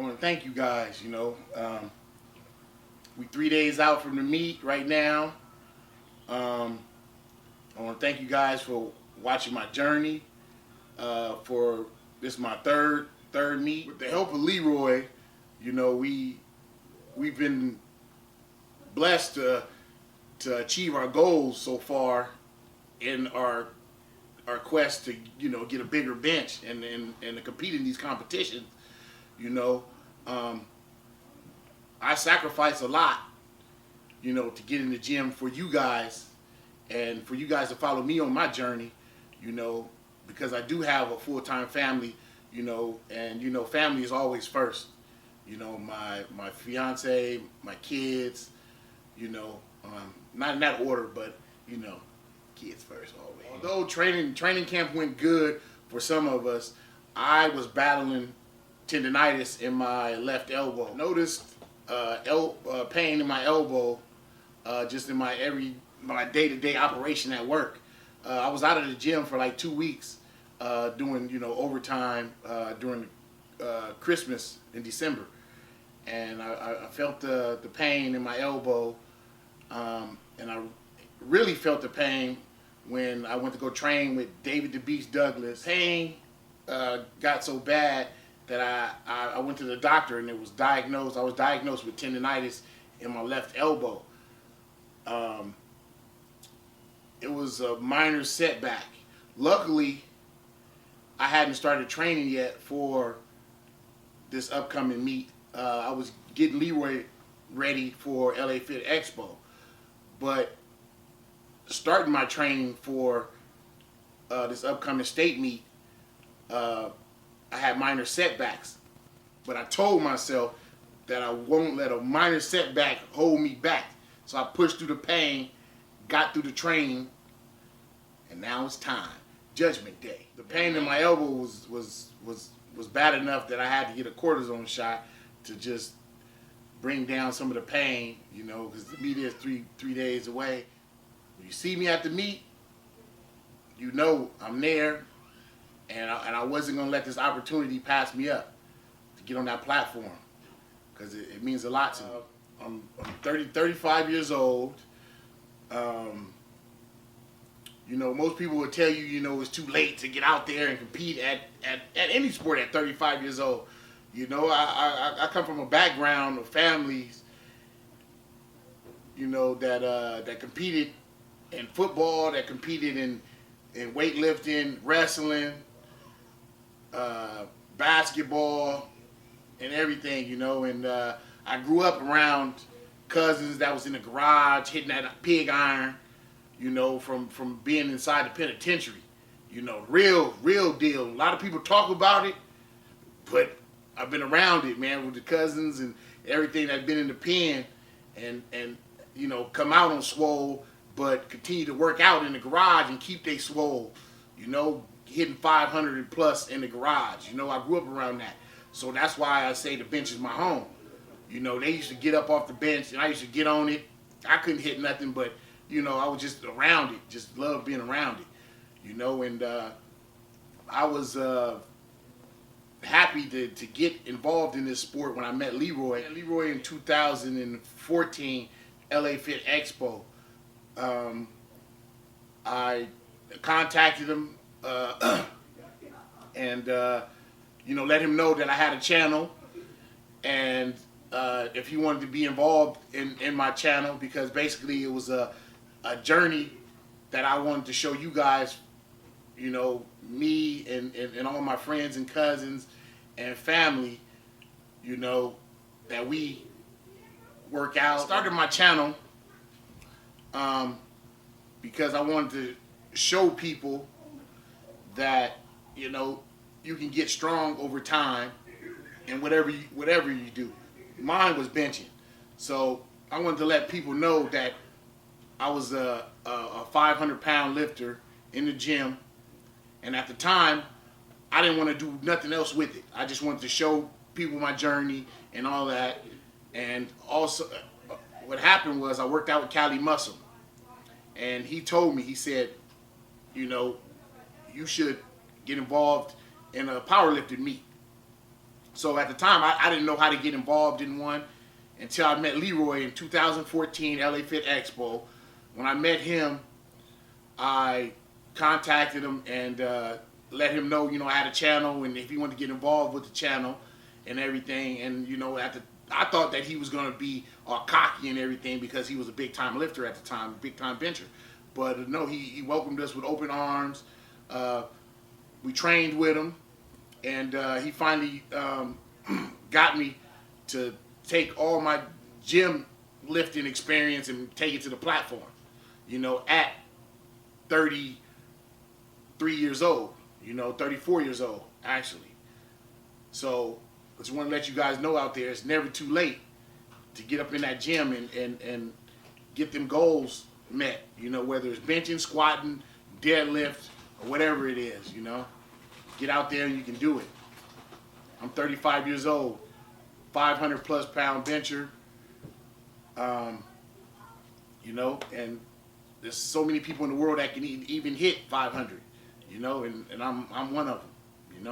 want to thank you guys. We 3 days out from the meet right now. I want to thank you guys for watching my journey. For this is my third meet. With the help of Leroy, we've been blessed to achieve our goals so far in our quest to get a bigger bench and to compete in these competitions. I sacrifice a lot to get in the gym for you guys and for you guys to follow me on my journey, because I do have a full-time family, and family is always first. My fiance, my kids, not in that order, but kids first always. Although training camp went good for some of us, I was battling tendonitis in my left elbow. Noticed pain in my elbow just in my day-to-day operation at work. I was out of the gym for like 2 weeks doing overtime during Christmas in December, and I felt the pain in my elbow, and I really felt the pain when I went to go train with David the Beast Douglas. Pain got so bad that I went to the doctor, and I was diagnosed with tendonitis in my left elbow. It was a minor setback. Luckily, I hadn't started training yet for this upcoming meet. I was getting Leroy ready for LA Fit Expo, but starting my training for this upcoming state meet, I had minor setbacks. But I told myself that I won't let a minor setback hold me back. So I pushed through the pain, got through the training, and now it's time. Judgment Day. The pain in my elbow was bad enough that I had to get a cortisone shot to just bring down some of the pain, because the meet is three days away. When you see me at the meet, I'm there, and I wasn't going to let this opportunity pass me up to get on that platform, because it means a lot to me. I'm 35 years old. Most people would tell you, it's too late to get out there and compete at any sport at 35 years old. I come from a background of families, that competed in football, that competed in weightlifting, wrestling, basketball, and everything, and I grew up around cousins that was in the garage hitting that pig iron, from being inside the penitentiary, real deal. A lot of people talk about it, but I've been around it, man, with the cousins and everything that's been in the pen, and come out on swole, but continue to work out in the garage and keep they swole, hitting 500 and plus in the garage. I grew up around that. So that's why I say the bench is my home. They used to get up off the bench, and I used to get on it. I couldn't hit nothing, but, I was just around it. Just loved being around it, and I was happy to get involved in this sport when I met Leroy. Leroy in 2014, LA Fit Expo. I contacted him and let him know that I had a channel, and if he wanted to be involved in my channel, because basically it was a journey that I wanted to show you guys, me and all my friends and cousins and family, that we work out. I started my channel because I wanted to show people that you can get strong over time and whatever you do. Mine was benching, so I wanted to let people know that I was a 500-pound lifter in the gym, and at the time I didn't want to do nothing else with it. I just wanted to show people my journey and all that. And also what happened was I worked out with Cali Muscle, and he told me, he said, you should get involved in a powerlifting meet. So at the time, I didn't know how to get involved in one until I met Leroy in 2014 LA Fit Expo. When I met him, I contacted him and let him know, I had a channel and if he wanted to get involved with the channel and everything. And, I thought that he was going to be all cocky and everything because he was a big-time lifter at the time, big-time bencher. But no, he welcomed us with open arms. We trained with him, and he finally got me to take all my gym lifting experience and take it to the platform, at 33 years old, 34 years old, actually. So I just want to let you guys know out there, it's never too late to get up in that gym and get them goals met, whether it's benching, squatting, deadlift, or whatever it is, Get out there and you can do it. I'm 35 years old, 500 plus pound bencher, and there's so many people in the world that can even hit 500, and I'm one of them, and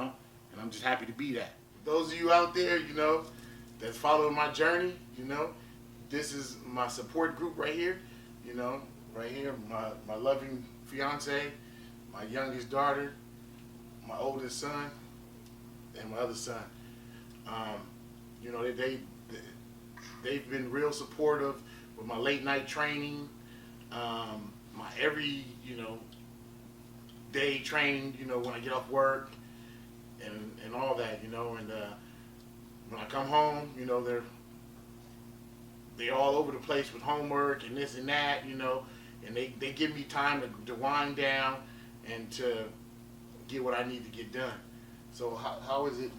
I'm just happy to be that. Those of you out there, that's following my journey, this is my support group right here, right here, my loving fiance, my youngest daughter, my oldest son, and my other son. They've been real supportive with my late night training, my every, day training, when I get off work, and all that, and when I come home, they're all over the place with homework and this and that, and they give me time to wind down and to get what I need to get done. So how is it,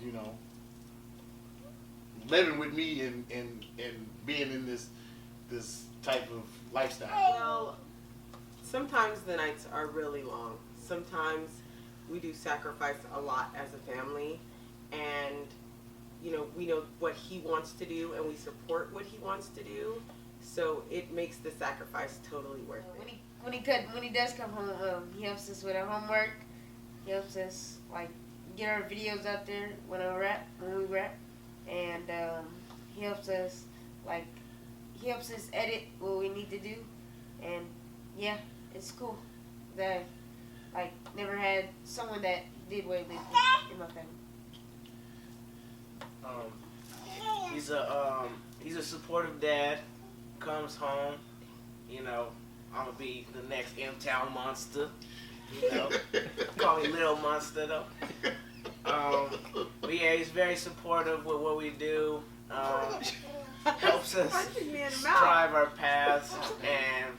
living with me and being in this type of lifestyle? Well, sometimes the nights are really long. Sometimes we do sacrifice a lot as a family, and we know what he wants to do and we support what he wants to do, so it makes the sacrifice totally worth it. When he does come home, he helps us with our homework. He helps us get our videos out there when we rap, and he helps us edit what we need to do, and yeah, it's cool that I never had someone that did weightlifting in my family. He's a supportive dad. Comes home, I'm gonna be the next M-Town monster. Call me Little Monster though. But yeah, he's very supportive with what we do. Helps us drive our paths and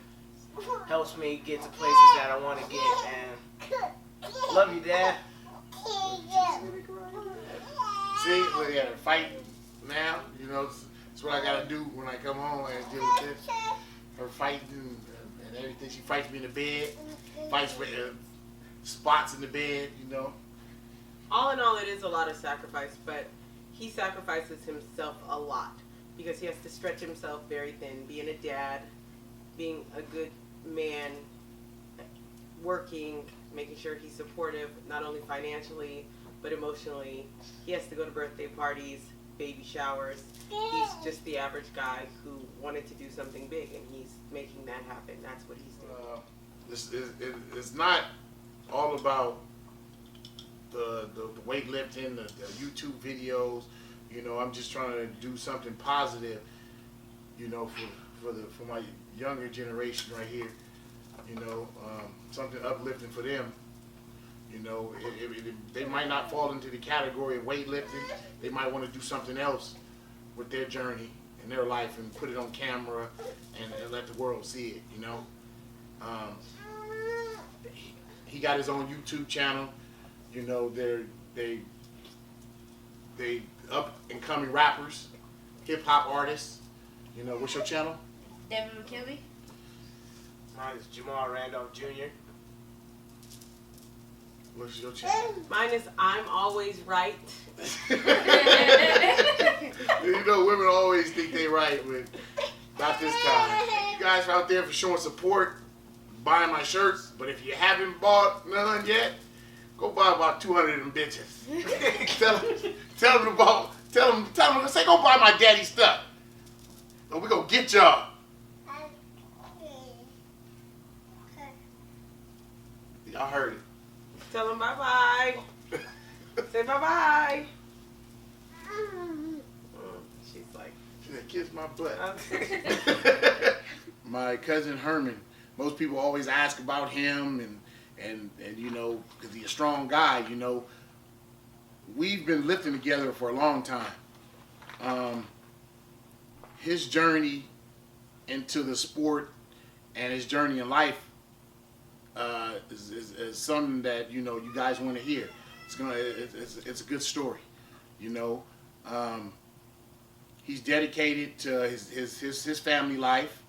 helps me get to places that I want to get. And love you, Dad. See, we got to fight now. That's what I got to do when I come home and deal with this. Her fighting and everything. She fights me in the bed, fights for spots in the bed, All in all, it is a lot of sacrifice, but he sacrifices himself a lot because he has to stretch himself very thin, being a dad, being a good man, working, making sure he's supportive, not only financially, but emotionally. He has to go to birthday parties, baby showers. He's just the average guy who wanted to do something big, and he's making that happen. That's what he's doing. It's not all about the weightlifting, the YouTube videos. I'm just trying to do something positive, for my younger generation right here. Something uplifting for them. They might not fall into the category of weightlifting. They might want to do something else with their journey and their life and put it on camera and let the world see it. He got his own YouTube channel. They up and coming rappers, hip hop artists. What's your channel? Devin McKinley. Mine is Jamal Randolph Jr. What's your channel? Mine is I'm Always Right. Women always think they right, but not this time. You guys out there for showing support, buying my shirts, but if you haven't bought none yet, Go buy about 200 of them bitches. tell them about, say go buy my daddy stuff. And we gonna get y'all. Y'all heard it. Tell them bye-bye. Say bye-bye. She's like, She said, kiss my butt. okay. My cousin Herman, most people always ask about him and you know, because he's a strong guy, you know. We've been lifting together for a long time. His journey into the sport and his journey in life is something that, you know, you guys want to hear. It's a good story, you know. He's dedicated to his family life.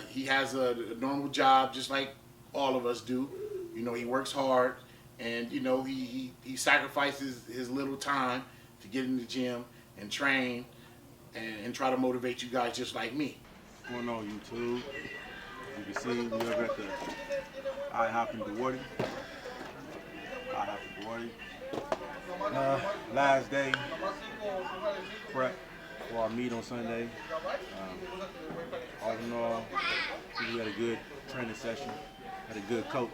He has a normal job just like all of us do. You know, he works hard, and you know he sacrifices his little time to get in the gym and train and try to motivate you guys just like me. What's going on YouTube? You can see we over at the IHOP in Duarte. IHOP in Duarte. Last day prep for our meet on Sunday. All in all, we had a good training session. Had a good coach,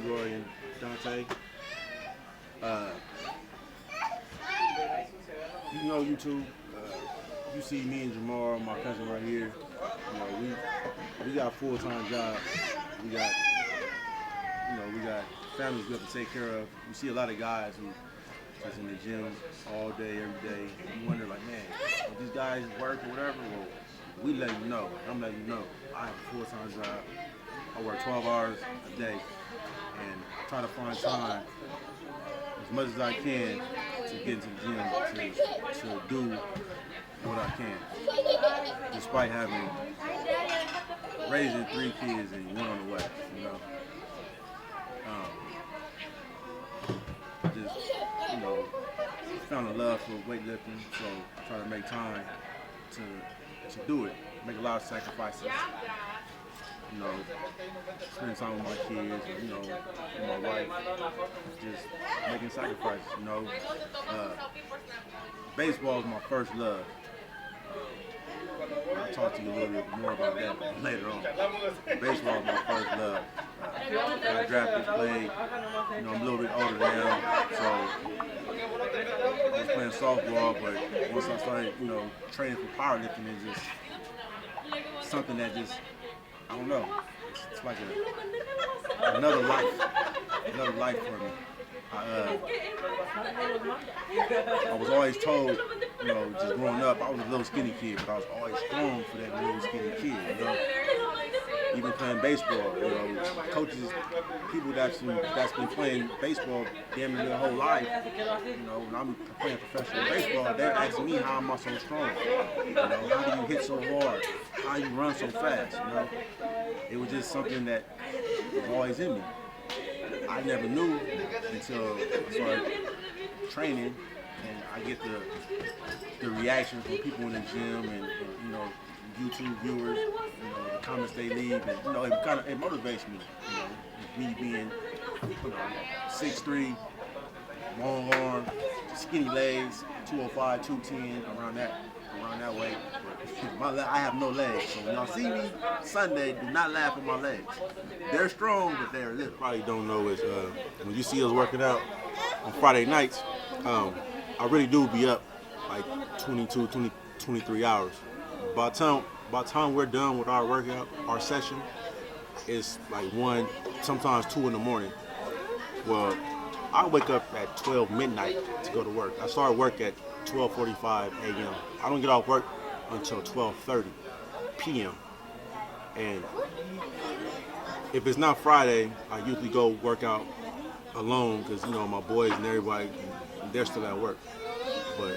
Leroy and Dante. You know YouTube. You see me and Jamal, my cousin right here. You know, we got full-time jobs. We got families we have to take care of. You see a lot of guys who just in the gym all day, every day. You wonder like, man, if these guys work or whatever, well, we let you know. I'm letting you know. I have a full-time job. I work 12 hours a day and try to find time as much as I can to get into the gym to do what I can, despite raising 3 kids and 1 on the way, you know. I just, you know, found a love for weightlifting, so I try to make time to do it, make a lot of sacrifices. You know, spending time with my kids, you know, with my wife, just making sacrifices, you know. Baseball is my first love. I'll talk to you a little bit more about that later on. Baseball is my first love. I drafted, played, you know, I'm a little bit older now, so I was playing softball, but once I started, you know, training for powerlifting, it's just something that just, I don't know, it's like another life for me. I was always told, you know, just growing up, I was a little skinny kid, but I was always strong for that little skinny kid, you know. Even playing baseball, you know, coaches, people that's been playing baseball damn near their whole life, you know, when I'm playing professional baseball, they're asking me how am I so strong? You know, how do you hit so hard? How you run so fast? You know, it was just something that was always in me. I never knew until I started training, and I get the reaction from people in the gym and you know, YouTube viewers, you know, the comments they leave, and you know, it motivates me. You know, me being, you know, 6'3", long arm, skinny legs, 205, 210, around that weight. But I have no legs, so when y'all see me Sunday, do not laugh at my legs. They're strong, but they're little. Probably don't know is when you see us working out on Friday nights, I really do be up like 22, 23 hours. By the time we're done with our workout, our session, it's like 1, sometimes 2 in the morning. Well, I wake up at 12 midnight to go to work. I start work at 12:45 a.m. I don't get off work until 12:30 p.m. And if it's not Friday, I usually go work out alone because, you know, my boys and everybody, they're still at work. But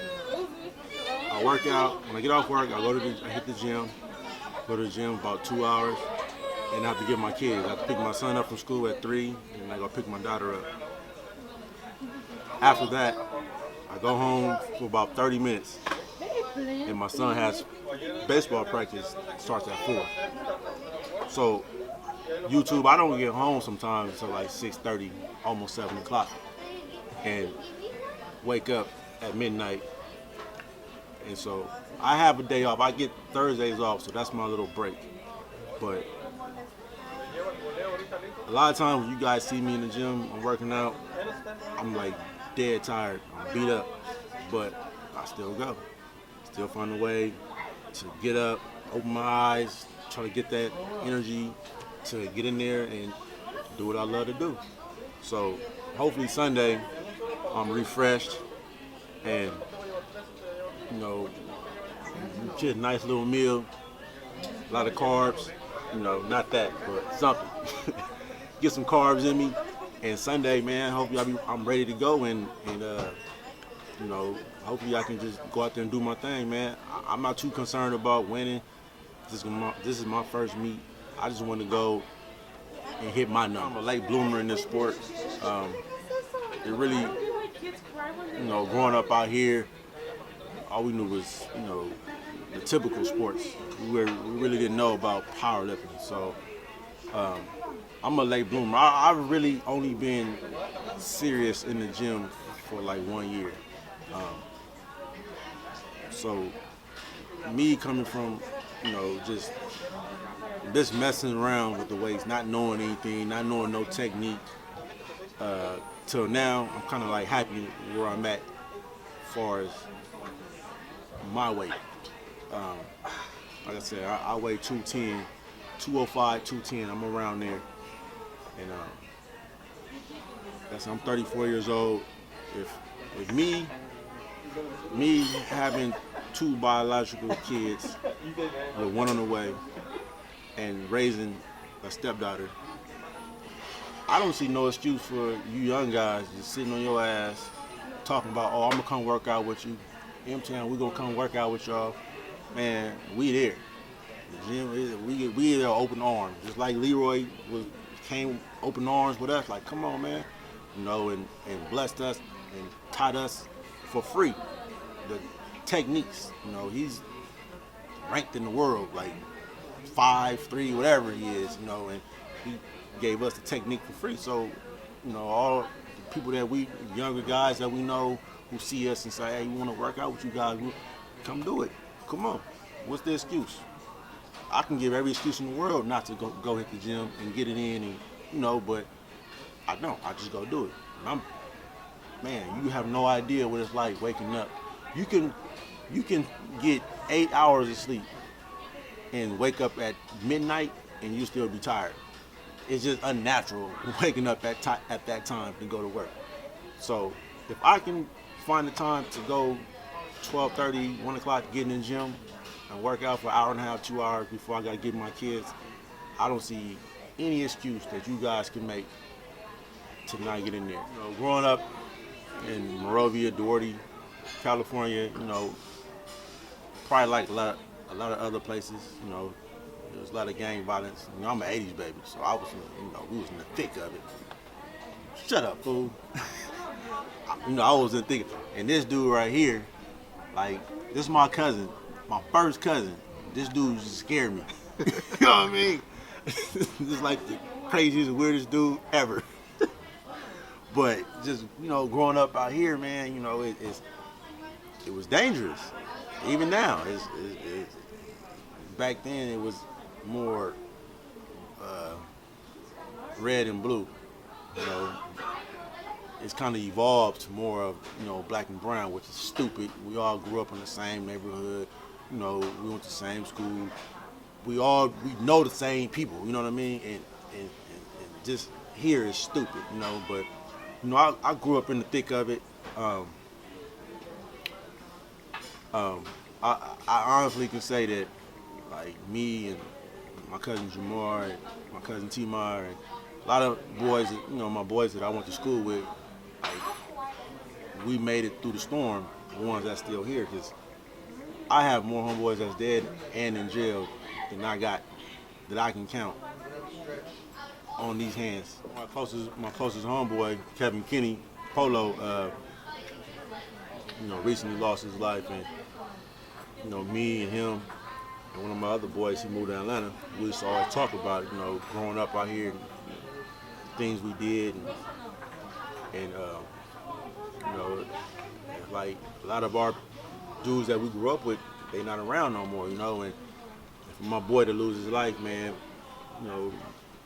I work out. When I get off work, I hit the gym. Go to the gym about 2 hours, and I have to get my kids. I have to pick my son up from school at 3, and I go pick my daughter up. After that, I go home for about 30 minutes, and my son has baseball practice starts at 4. So YouTube, I don't get home sometimes until like 6:30, almost 7 o'clock, and wake up at midnight. And so I have a day off. I get Thursdays off, so that's my little break. But a lot of times when you guys see me in the gym, I'm working out, I'm like dead tired, I'm beat up, but I still go. Still find a way to get up, open my eyes, try to get that energy to get in there and do what I love to do. So hopefully Sunday I'm refreshed and, you know, just a nice little meal, a lot of carbs, you know, not that, but something. Get some carbs in me, and Sunday, man, hopefully I'm ready to go, and you know, hopefully I can just go out there and do my thing, man. I'm not too concerned about winning. This is my first meet. I just want to go and hit my number. I'm a late bloomer in this sport. It really, you know, growing up out here, all we knew was, you know, the typical sports. We really didn't know about powerlifting. So I'm a late bloomer. I've really only been serious in the gym for like 1 year. So me coming from, you know, just messing around with the weights, not knowing anything, not knowing no technique, till now I'm kind of like happy where I'm at as far as my weight. Like I said, I weigh 210, 205, 210. I'm around there, and I'm 34 years old. If me having 2 biological kids with 1 on the way and raising a stepdaughter, I don't see no excuse for you young guys just sitting on your ass talking about, oh, I'm gonna come work out with you. M-Town, we gonna come work out with y'all. Man, we there. The gym, we there open arms. Just like Leroy came open arms with us, like, come on, man. You know, and blessed us and taught us for free the techniques. You know, he's ranked in the world, like 5'3", whatever he is, you know, and he gave us the technique for free. So, you know, all the people that younger guys that we know who see us and say, hey, we want to work out with you guys, come do it. Come on. What's the excuse? I can give every excuse in the world not to go hit the gym and get it in, and you know, but I don't. I just go do it. Man, you have no idea what it's like waking up. You can get 8 hours of sleep and wake up at midnight and you still be tired. It's just unnatural waking up at that time to go to work. So if I can find the time to go 12:30, 1 o'clock, get in the gym and work out for an hour and a half, 2 hours before I got to get my kids, I don't see any excuse that you guys can make to not get in there. You know, growing up in Monrovia, Duarte, California, you know, probably like a lot of other places, you know, there's a lot of gang violence. You know, I'm an 80s baby, so I was, you know, we was in the thick of it. Shut up, fool. You know, I was in the thick of it. And this dude right here, like, this is my cousin, my first cousin. This dude just scared me. You know what I mean? This is like the craziest, weirdest dude ever. But just, you know, growing up out here, man, you know, it was dangerous. Even now, back then it was more red and blue. You know, it's kind of evolved to more of, you know, black and brown, which is stupid. We all grew up in the same neighborhood. You know, we went to the same school. We know the same people. You know what I mean? And just here is stupid. You know, but you know, I grew up in the thick of it. I honestly can say that, like, me and my cousin Jamar and my cousin Timar and a lot of boys, you know, my boys that I went to school with, like, we made it through the storm, the ones that's still here, because I have more homeboys that's dead and in jail than I got, that I can count on these hands. My closest homeboy, Kevin Kinney, Polo, you know, recently lost his life, and you know, me and him And one of my other boys, he moved to Atlanta. We used to always talk about, you know, growing up out here, and things we did, and you know, like a lot of our dudes that we grew up with, they not around no more, you know. And for my boy to lose his life, man, you know,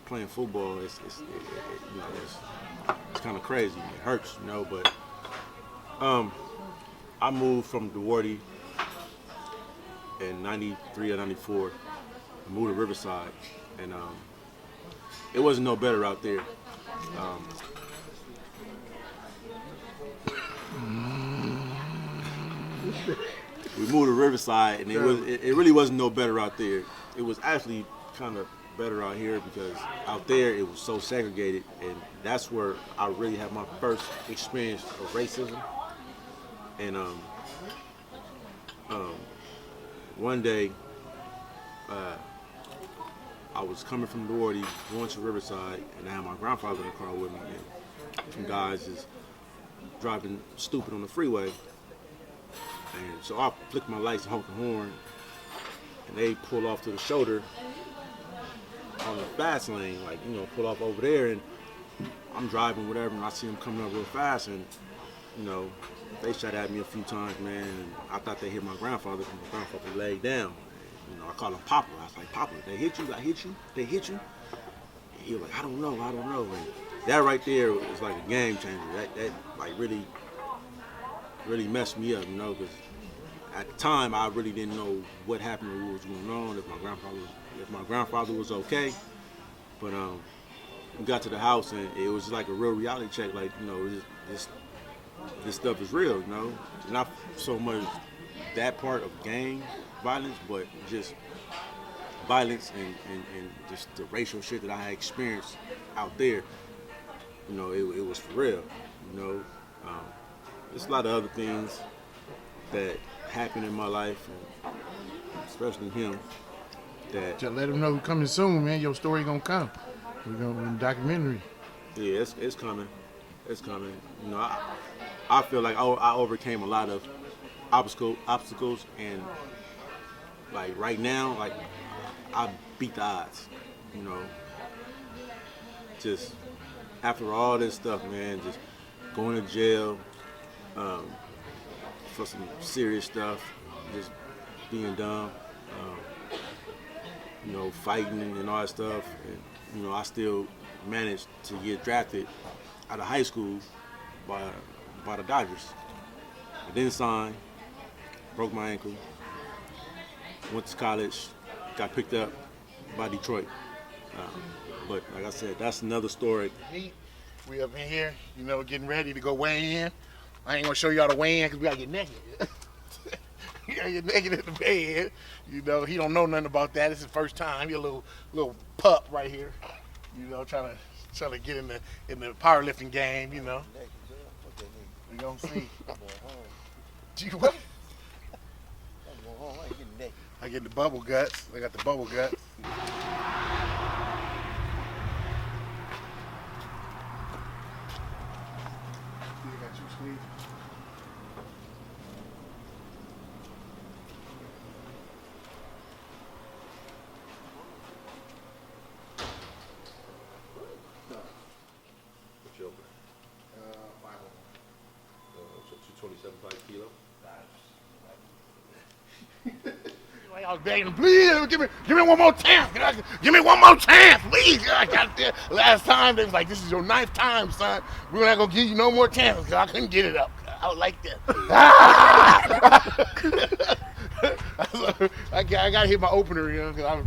playing football, you know, it's kind of crazy. It hurts, you know. But I moved from DeWarty in '93 or '94. I moved to Riverside, and it wasn't no better out there. We moved to Riverside, and it really wasn't no better out there. It was actually kind of better out here because out there it was so segregated, and that's where I really had my first experience of racism. And one day, I was coming from DeWarty, going to Riverside, and I had my grandfather in the car with me, and some guys is driving stupid on the freeway. And so I flicked my lights, honk the horn, and they pull off to the shoulder on the fast lane, like, you know, pull off over there, and I'm driving whatever, and I see them coming up real fast, and, you know, they shot at me a few times, man, and I thought they hit my grandfather, because my grandfather laid down. And, you know, I called him Papa. I was like, Papa, they hit you? I hit you? They hit you? And he was like, I don't know. And that right there was like a game changer. That like really messed me up, you know, because at the time I really didn't know what happened or what was going on, if my grandfather was okay. But we got to the house, and it was like a real reality check, like, you know, this stuff is real, you know. Not so much that part of gang violence, but just violence and just the racial shit that I had experienced out there. You know, it was for real, you know. There's a lot of other things that happened in my life, and especially him, that... Just let them know coming soon, man. Your story gonna come. We're gonna do a documentary. Yeah, it's coming. It's coming. You know, I feel like I overcame a lot of obstacles, and like right now, like I beat the odds. You know, just after all this stuff, man, just going to jail for some serious stuff, just being dumb, you know, fighting and all that stuff, and you know, I still managed to get drafted out of high school by the Dodgers. I didn't sign, broke my ankle, went to college, got picked up by Detroit. But like I said, that's another story. We up in here, you know, getting ready to go weigh in. I ain't gonna show y'all the weigh in because we gotta get naked. We gotta get naked in the bed. You know, he don't know nothing about that. It's his first time. He a little pup right here. You know, trying to get in the powerlifting game. You know. We gonna see. Gee, what? I get the bubble guts. I got the bubble guts. So 227.5 kilos. I was begging him, please give me one more chance. Give me one more chance, please. I got there. Last time they was like, this is your 9th time, son. We're not gonna give you no more chances because I couldn't get it up. I was like that. I got to hit my opener, you know, because I was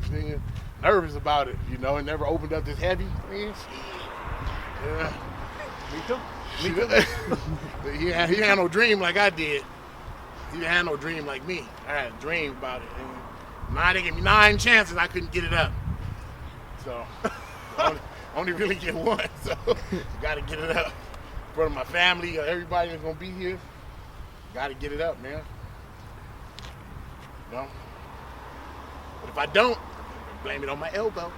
nervous about it, you know. It never opened up this heavy. Yeah. Me too. He had no dream like I did. He didn't have no dream like me. I had a dream about it. And they gave me 9 chances, I couldn't get it up. So, only really get one. So, got to get it up. In front of my family, everybody that's going to be here, got to get it up, man. You know? But if I don't, blame it on my elbow.